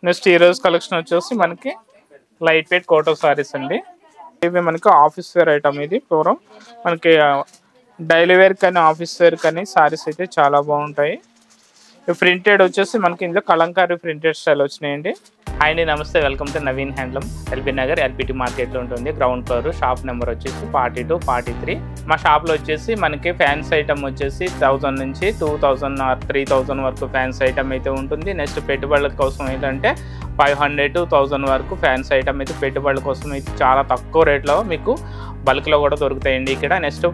Next ఈ రోజు collection వచ్చేసి మనకి లైట్ వెయిట్ కోటో సారీస్ అండి. ఇవి మనకి ఆఫీస్ వేర్ ఐటమ్. ఇది పూర్వం మనకి డైలీ వేర్ కానీ ఆఫీస్ వేర్ కానీ సారీస్ అయితే చాలా బాగుంటాయి. ప్రింటెడ్ వచ్చేసి మనకి ఇందులో కలంకారీ ప్రింటెడ్ స్టైల్ వచ్చినాయండి. హాయ్ అండి, నమస్తే, welcome to Naveen handloom. LB Nagar LPT మార్కెట్లో ఉంటుంది. గ్రౌండ్ ఫ్లోర్, షాప్ నెంబర్ వచ్చేసి 42, 43. మా షాప్లో వచ్చేసి మనకి ఫ్యాన్స్ ఐటమ్ వచ్చేసి 1000 నుంచి 2000 or 3000 వరకు ఫ్యాన్స్ ఐటమ్ అయితే ఉంటుంది. నెక్స్ట్ పెట్టుబడుల కోసం ఏంటంటే 500 to 1000 వరకు ఫ్యాన్స్ ఐటమ్ అయితే పెట్టుబడుల కోసం అయితే చాలా తక్కువ రేట్లో మీకు బల్క్లో కూడా దొరుకుతాయండి ఇక్కడ. నెక్స్ట్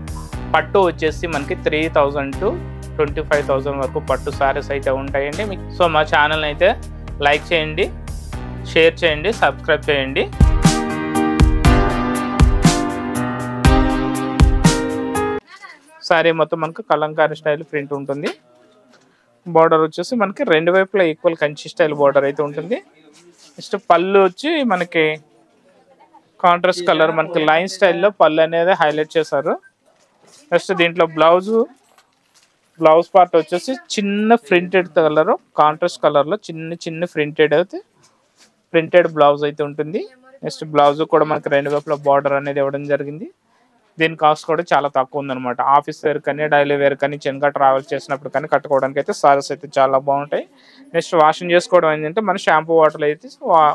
పట్టు వచ్చేసి మనకి 3000 to 25,000 వరకు పట్టు సారీస్ అయితే ఉంటాయండి. సో మా ఛానల్ అయితే లైక్ చేయండి, షేర్ చేయండి, సబ్స్క్రైబ్ చేయండి. సారీ మొత్తం మనకు కలంకారీ స్టైల్ ప్రింట్ ఉంటుంది. బార్డర్ వచ్చేసి మనకి రెండు వైపులా ఈక్వల్ కంచి స్టైల్ బార్డర్ అయితే ఉంటుంది. నెక్స్ట్ పళ్ళు వచ్చి మనకి కాంట్రాస్ట్ కలర్ మనకి లైన్ స్టైల్లో పళ్ళు అనేది హైలైట్ చేశారు. నెక్స్ట్ దీంట్లో బ్లౌజ్ పార్ట్ వచ్చేసి చిన్న ప్రింటెడ్ కలర్, కాంట్రాస్ట్ కలర్లో చిన్న ప్రింటెడ్ బ్లౌజ్ అయితే ఉంటుంది. నెక్స్ట్ బ్లౌజ్ కూడా మనకి రెండు వైపుల బార్డర్ అనేది ఇవ్వడం జరిగింది. దీని కాస్ట్ కూడా చాలా తక్కువ ఉందన్నమాట. ఆఫీస్ వేర్ కానీ డైలీ వేర్ కానీ చిన్నగా ట్రావెల్ చేసినప్పుడు కానీ కట్టుకోవడానికి అయితే సారీస్ అయితే చాలా బాగుంటాయి. నెక్స్ట్ వాషింగ్ చేసుకోవడం ఏంటంటే మన షాంపూ వాటర్ అయితే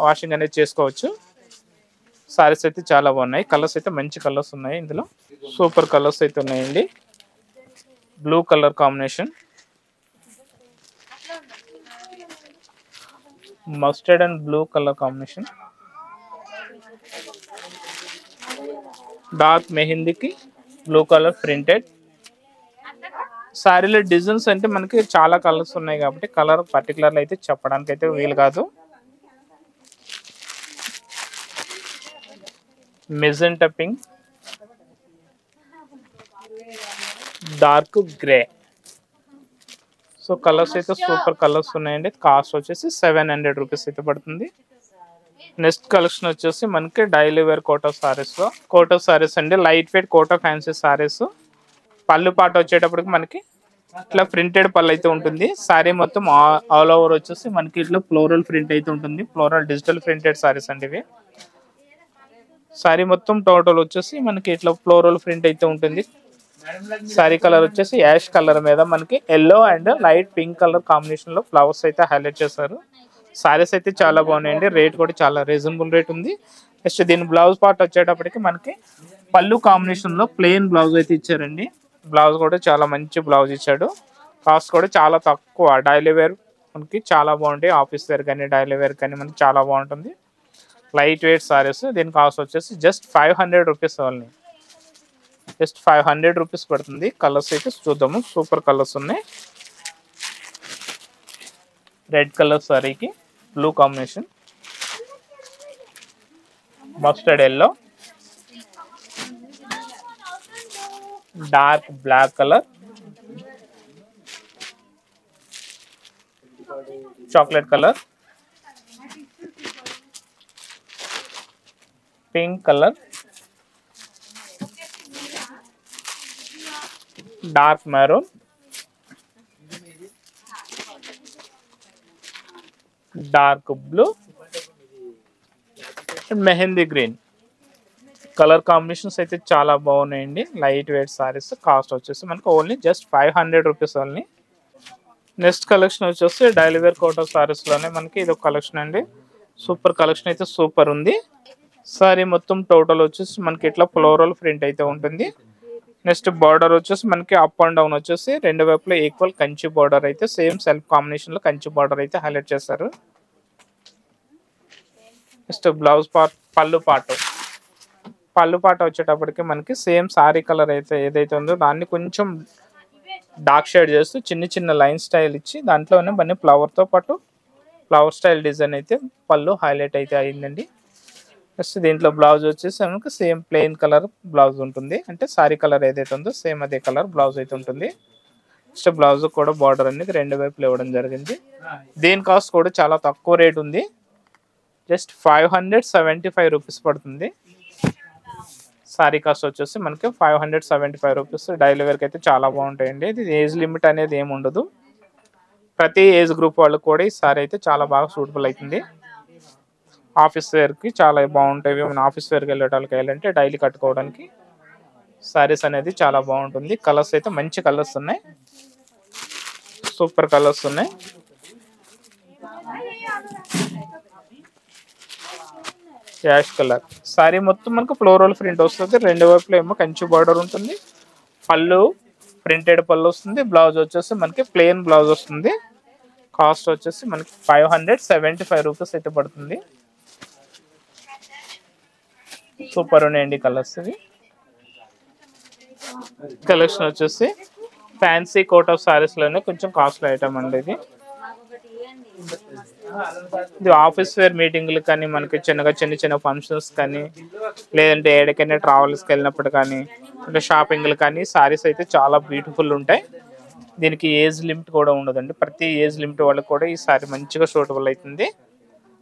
వాషింగ్ అనేది చేసుకోవచ్చు. సారీస్ అయితే చాలా బాగున్నాయి. కలర్స్ అయితే మంచి కలర్స్ ఉన్నాయి. ఇందులో సూపర్ కలర్స్ అయితే ఉన్నాయండి. Blue colour combination, mustard and blue colour combination, dark మెహందీకి బ్లూ కలర్ ప్రింటెడ్. సారీలో డిజైన్స్ అంటే మనకి చాలా కలర్స్ ఉన్నాయి కాబట్టి కలర్ పర్టికులర్లు అయితే చెప్పడానికి అయితే వీలు కాదు. Magenta pink, dark grey. So colours అయితే సూపర్ కలర్స్ ఉన్నాయండి. కాస్ట్ వచ్చేసి 700 రూపీస్ అయితే పడుతుంది. నెక్స్ట్ కలెక్షన్ వచ్చేసి మనకి డైలీ వేర్ కోటో సారీస్ అండి. Light weight Kota fancy saris. పళ్ళు పాట వచ్చేటప్పటికి మనకి ఇట్లా ప్రింటెడ్ పళ్ళు అయితే ఉంటుంది. సారీ మొత్తం ఆల్ ఓవర్ వచ్చేసి మనకి ఇట్లా ఫ్లోరల్ ప్రింట్ అయితే ఉంటుంది. ఫ్లోరల్ డిజిటల్ ప్రింటెడ్ సారీస్ అండి ఇవి. సారీ మొత్తం టోటల్ వచ్చేసి మనకి ఇట్లా ఫ్లోరల్ ప్రింట్ అయితే ఉంటుంది. సారీ కలర్ వచ్చేసి యాష్ కలర్ మీద మనకి yellow and light pink colour combination లో ఫ్లవర్స్ అయితే హైలైట్ చేశారు. సారీస్ అయితే చాలా బాగున్నాయండి. రేట్ కూడా చాలా రీజనబుల్ రేట్ ఉంది. నెక్స్ట్ దీని బ్లౌజ్ పార్ట్ వచ్చేటప్పటికి మనకి పళ్ళు కాంబినేషన్ లో ప్లెయిన్ బ్లౌజ్ అయితే ఇచ్చారండి. బ్లౌజ్ కూడా చాలా మంచి బ్లౌజ్ ఇచ్చాడు. కాస్ట్ కూడా చాలా తక్కువ. డైలీ వేర్ మనకి చాలా బాగుంటాయి. ఆఫీస్ వేర్ కానీ డైలీ వేర్ కానీ మనకి చాలా బాగుంటుంది. Light weight saris. దీని కాస్ట్ వచ్చేసి just 500 rupees only. Just 500 rupees పడుతుంది. కలర్స్ అయితే చూద్దాము. సూపర్ కలర్స్ ఉన్నాయి. రెడ్ కలర్ సారీకి blue combination, mustard yellow, dark black colour, chocolate colour, pink colour, dark maroon, dark blue, mehndi green. Colour combinations అయితే చాలా బాగున్నాయండి. Light weight saris. కాస్ట్ వచ్చేసి మనకు only just 500 rupees only. Next collection వచ్చేసి daily wear Kota saris లోనే మనకి ఇది ఒక కలెక్షన్ అండి. సూపర్ కలెక్షన్ అయితే సూపర్ ఉంది. సారీ మొత్తం టోటల్ వచ్చేసి మనకి ఇట్లా ఫ్లోరల్ ప్రింట్ అయితే ఉంటుంది. నెక్స్ట్ బార్డర్ వచ్చేసి మనకి అప్ అండ్ డౌన్ వచ్చేసి రెండు వైపులా ఈక్వల్ కంచి బార్డర్ అయితే సేమ్ సెల్ఫ్ కాంబినేషన్ లో కంచి బార్డర్ అయితే హైలైట్ చేశారు. నెక్స్ట్ బ్లౌజ్ పార్ట్, పళ్ళు పాట వచ్చేటప్పటికి మనకి సేమ్ సారీ కలర్ అయితే ఏదైతే ఉందో దాన్ని కొంచెం డార్క్ షేడ్ చేస్తూ చిన్న లైన్ స్టైల్ ఇచ్చి దాంట్లోనే మన ఫ్లవర్తో పాటు ఫ్లవర్ స్టైల్ డిజైన్ అయితే పళ్ళు హైలైట్ అయితే అయిందండి. నెక్స్ట్ దీంట్లో బ్లౌజ్ వచ్చేసి మనకు సేమ్ ప్లెయిన్ కలర్ బ్లౌజ్ ఉంటుంది. అంటే సారీ కలర్ ఏదైతే ఉందో సేమ్ అదే కలర్ బ్లౌజ్ అయితే ఉంటుంది. నెక్స్ట్ బ్లౌజ్ కూడా బార్డర్ అనేది రెండు వైపులు ఇవ్వడం జరిగింది. దీని కాస్ట్ కూడా చాలా తక్కువ రేట్ ఉంది. జస్ట్ 575 రూపీస్ పడుతుంది. సారీ కాస్ట్ వచ్చేసి మనకి 575 రూపీస్. డైలీ వేర్కి అయితే చాలా బాగుంటాయండి. ఇది ఏజ్ లిమిట్ అనేది ఏమి ఉండదు. ప్రతి ఏజ్ గ్రూప్ వాళ్ళకి కూడా ఈ సారీ అయితే చాలా బాగా సూటబుల్ అవుతుంది. ఆఫీస్ వేర్కి చాలా బాగుంటాయి. మన ఆఫీస్ వేర్కి వెళ్ళేటానికి వెళ్ళాలంటే డైలీ కట్టుకోవడానికి సారీస్ అనేది చాలా బాగుంటుంది. కలర్స్ అయితే మంచి కలర్స్ ఉన్నాయి, సూపర్ కలర్స్ ఉన్నాయి. యాష్ కలర్ సారీ మొత్తం మనకు ఫ్లోరల్ ప్రింట్ వస్తుంది. రెండు వైపులో ఏమో కంచి బార్డర్ ఉంటుంది. పళ్ళు ప్రింటెడ్ పళ్ళు వస్తుంది. బ్లౌజ్ వచ్చేసి మనకి ప్లెయిన్ బ్లౌజ్ వస్తుంది. కాస్ట్ వచ్చేసి మనకి 575 రూపీస్ అయితే పడుతుంది. సూపర్ ఉన్నాయండి కలర్స్. ఇవి కలెక్షన్ వచ్చేసి ఫ్యాన్సీ కోట్ ఆఫ్ సారీస్ లోనే కొంచెం కాస్ట్లీ ఐటమ్ అండి. ఇది ఆఫీస్ వేర్ మీటింగ్లు కానీ మనకి చిన్న చిన్న ఫంక్షన్స్ కానీ లేదంటే ఏడికైనా ట్రావెల్స్కి వెళ్ళినప్పుడు కానీ అంటే షాపింగ్లు కానీ సారీస్ అయితే చాలా బ్యూటిఫుల్ ఉంటాయి. దీనికి ఏజ్ లిమిట్ కూడా ఉండదండి. ప్రతి ఏజ్ లిమిట్ వాళ్ళకి కూడా ఈ సారీ మంచిగా సూటబుల్ అవుతుంది.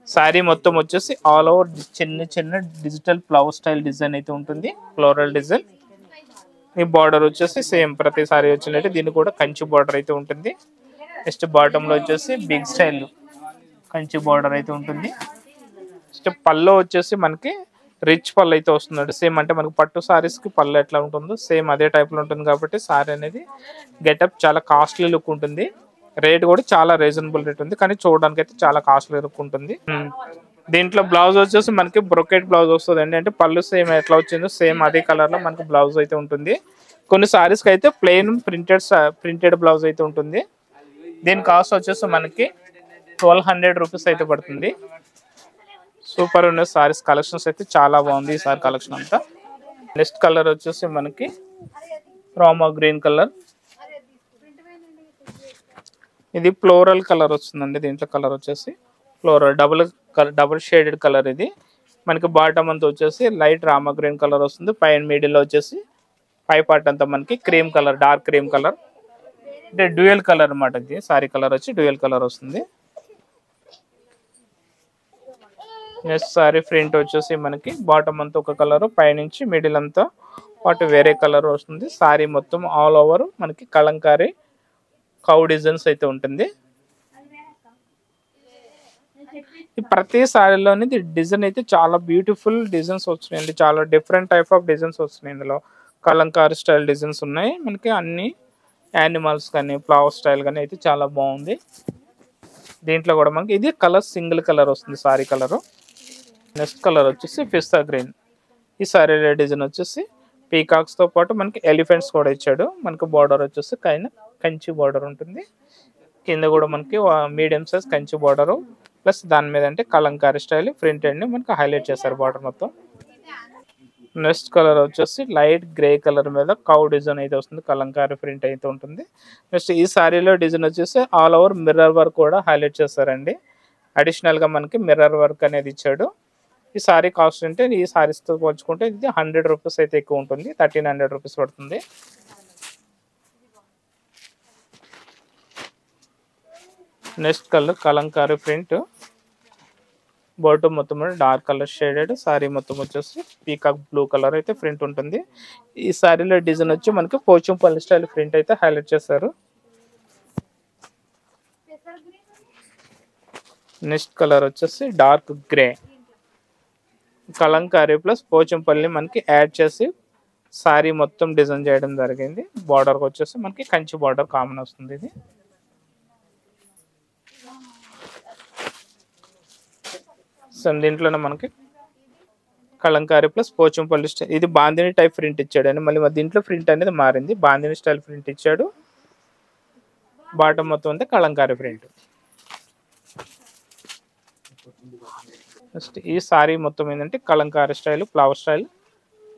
సారీ మొత్తం వచ్చేసి ఆల్ ఓవర్ చిన్న డిజిటల్ ఫ్లవర్ స్టైల్ డిజైన్ అయితే ఉంటుంది, ఫ్లోరల్ డిజైన్. ఈ బార్డర్ వచ్చేసి సేమ్ ప్రతి సారీ వచ్చినట్టు దీనికి కూడా కంచి బార్డర్ అయితే ఉంటుంది. నెక్స్ట్ బాటమ్ లో వచ్చేసి బిగ్ స్టైల్ కంచి బార్డర్ అయితే ఉంటుంది. నెక్స్ట్ పళ్ళు వచ్చేసి మనకి రిచ్ పళ్ళు అయితే వస్తుంది. సేమ్ అంటే మనకి పట్టు సారీస్ కి పళ్ళు ఎట్లా ఉంటుందో సేమ్ అదే టైప్ లో ఉంటుంది కాబట్టి సారీ అనేది గెటప్ చాలా కాస్ట్లీ లుక్ ఉంటుంది. రేట్ కూడా చాలా రీజనబుల్ రేట్ ఉంది, కానీ చూడడానికి అయితే చాలా కాస్ట్లీ లుక్ ఉంటుంది. దీంట్లో బ్లౌజ్ వచ్చేసి మనకి బ్రొకెట్ బ్లౌజ్ వస్తుంది అండి. అంటే పళ్ళు సేమ్ ఎట్లా వచ్చిందో సేమ్ అదే కలర్ లో మనకి బ్లౌజ్ అయితే ఉంటుంది. కొన్ని సారీస్ కి అయితే ప్లెయిన్ ప్రింటెడ్ బ్లౌజ్ అయితే ఉంటుంది. దీని కాస్ట్ వచ్చేసి మనకి 1200 రూపీస్ అయితే పడుతుంది. సూపర్ ఉన్న సారీస్ కలెక్షన్స్ అయితే చాలా బాగుంది ఈ సారీ కలెక్షన్ అంతా. నెక్స్ట్ కలర్ వచ్చేసి మనకి రామా గ్రీన్ కలర్. ఇది ఫ్లోరల్ కలర్ వస్తుందండి. దీంట్లో కలర్ వచ్చేసి ఫ్లోరల్ డబుల్ షేడెడ్ కలర్. ఇది మనకి బాటమ్ అంతా వచ్చేసి లైట్ రామా గ్రీన్ కలర్ వస్తుంది. పైన మిడిల్ లో వచ్చేసి పై పార్ట్ అంతా మనకి cream colour, dark cream colour, అంటే డ్యూయల్ కలర్ అన్నమాట. ఇది సారీ కలర్ వచ్చి డ్యూయల్ కలర్ వస్తుంది. నెక్స్ట్ సారీ ప్రింట్ వచ్చేసి మనకి బాటమ్ అంతా ఒక కలర్, పైనుంచి మిడిల్ అంతా పాటు వేరే కలర్ వస్తుంది. సారీ మొత్తం ఆల్ ఓవర్ మనకి కలంకారీ కౌ డిజైన్స్ అయితే ఉంటుంది. ప్రతి సారీలోని డిజైన్ అయితే చాలా బ్యూటిఫుల్ డిజైన్స్ వచ్చినాయండి. చాలా డిఫరెంట్ టైప్ ఆఫ్ డిజైన్స్ వచ్చినాయి. ఇందులో కలంకారీ స్టైల్ డిజైన్స్ ఉన్నాయి మనకి. అన్ని యానిమల్స్ కానీ ఫ్లవర్ స్టైల్ కానీ అయితే చాలా బాగుంది. దీంట్లో కూడా మనకి ఇది కలర్ సింగిల్ కలర్ వస్తుంది సారీ కలర్. నెక్స్ట్ కలర్ వచ్చేసి పిస్తా గ్రీన్. ఈ సారీ డిజైన్ వచ్చేసి పీకాక్స్ తో పాటు మనకి ఎలిఫెంట్స్ కూడా ఇచ్చాడు. మనకి బార్డర్ వచ్చేసి కంచి బార్డర్ ఉంటుంది. కింద కూడా మనకి medium size Kanchi border plus దాని మీద అంటే కలంకారీ స్టైల్ ప్రింట్ అండి మనకి హైలైట్ చేశారు బార్డర్ మొత్తం. నెక్స్ట్ కలర్ వచ్చేసి లైట్ గ్రే కలర్ మీద కౌ డిజైన్ అయితే వస్తుంది, కలంకారీ ప్రింట్ అయితే ఉంటుంది. నెక్స్ట్ ఈ సారీలో డిజైన్ వచ్చేసి ఆల్ ఓవర్ మిర్రర్ వర్క్ కూడా హైలైట్ చేస్తారండి. అడిషనల్ గా మనకి మిర్రర్ వర్క్ అనేది ఇచ్చాడు. ఈ సారీ కాస్ట్ అంటే ఈ సారీస్ తో పోల్చుకుంటే ఇది 100 రూపీస్ అయితే ఎక్కువ ఉంటుంది, 1300 రూపీస్ పడుతుంది. Next colour Kalamkari print. Bottom మొత్తం డార్క్ కలర్ షేడెడ్. సారీ మొత్తం వచ్చేసి పీకాక్ బ్లూ కలర్ అయితే ప్రింట్ ఉంటుంది. ఈ సారీలో డిజైన్ వచ్చి మనకి పోచంపల్లి స్టైల్ ప్రింట్ అయితే హైలైట్ చేశారు. నెక్స్ట్ కలర్ వచ్చేసి dark grey. Kalamkari plus Pochampally మనకి యాడ్ చేసి సారీ మొత్తం డిజైన్ చేయడం జరిగింది. బార్డర్ వచ్చేసి మనకి కంచి బార్డర్ కామన్ వస్తుంది. ఇది దీంట్లోనే మనకి కలంకారీ ప్లస్ పోచంపల్లి స్టైల్. ఇది బాందిని టైప్ ప్రింట్ ఇచ్చాడు అండి. మళ్ళీ దీంట్లో ప్రింట్ అనేది మారింది, బాందిని స్టైల్ ప్రింట్ ఇచ్చాడు. బాటమ్ మొత్తం అంతా కలంకారీ ప్రింట్. నెక్స్ట్ ఈ సారీ మొత్తం ఏంటంటే Kalamkari style flower style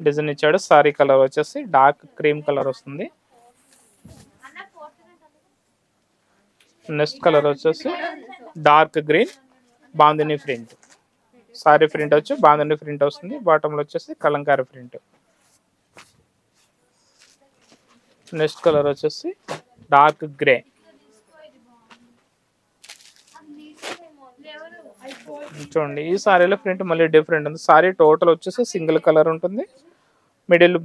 design ఇచ్చాడు. సారీ కలర్ వచ్చేసి డార్క్ క్రీమ్ కలర్ వస్తుంది. నెక్స్ట్ కలర్ వచ్చేసి dark green bandhani print. Sorry print వచ్చి బాందిని ప్రింట్ వస్తుంది. బాటంలో వచ్చేసి కలంకారీ ప్రింట్. నెక్స్ట్ కలర్ వచ్చేసి డార్క్ గ్రే. చూడండి ఈ సారీలో ప్రింట్ మళ్ళీ డిఫరెంట్ ఉంది. సారీ టోటల్ వచ్చేసి సింగిల్ కలర్ ఉంటుంది. మిడిల్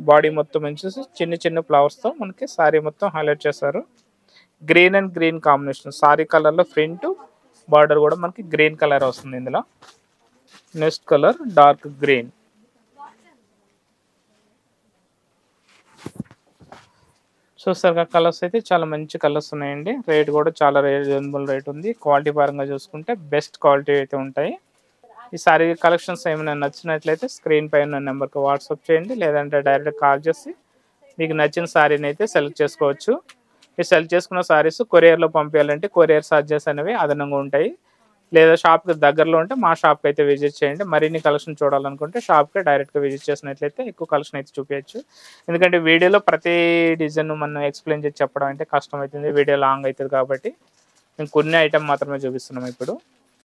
బాడీ మొత్తం వచ్చేసి చిన్న ఫ్లవర్స్ తో మనకి సారీ మొత్తం హైలైట్ చేశారు. Green and green combination. Sorry colour లో ప్రింట్ బార్డర్ కూడా మనకి గ్రీన్ కలర్ వస్తుంది ఇందులో. Next colour dark green. చూస్తారు కదా కలర్స్ అయితే చాలా మంచి కలర్స్ ఉన్నాయండి. రేట్ కూడా చాలా రీజనబుల్ రేట్ ఉంది. క్వాలిటీ పరంగా చూసుకుంటే బెస్ట్ క్వాలిటీ అయితే ఉంటాయి. ఈ సారీ కలెక్షన్స్ ఏమైనా నచ్చినట్లయితే స్క్రీన్ పైన ఉన్న నెంబర్కి వాట్సాప్ చేయండి, లేదంటే డైరెక్ట్ కాల్ చేసి మీకు నచ్చిన సారీని అయితే సెలెక్ట్ చేసుకోవచ్చు. మీరు సెలెక్ట్ చేసుకున్న సారీస్ కొరియర్లో పంపించాలంటే కొరియర్ ఛార్జెస్ అనేవి అదనంగా ఉంటాయి. లేదా షాప్కి దగ్గరలో ఉంటే మా షాప్కి అయితే విజిట్ చేయండి. మరిన్ని కలెక్షన్ చూడాలనుకుంటే షాప్కి డైరెక్ట్గా విజిట్ చేసినట్లయితే ఎక్కువ కలెక్షన్ అయితే చూపించచ్చు. ఎందుకంటే వీడియోలో ప్రతి డిజైన్ మనం ఎక్స్ప్లెయిన్ చేసి చెప్పడం అంటే కష్టం అవుతుంది, వీడియో లాంగ్ అవుతుంది. కాబట్టి మేము కొన్ని ఐటమ్ మాత్రమే చూపిస్తున్నాం ఇప్పుడు.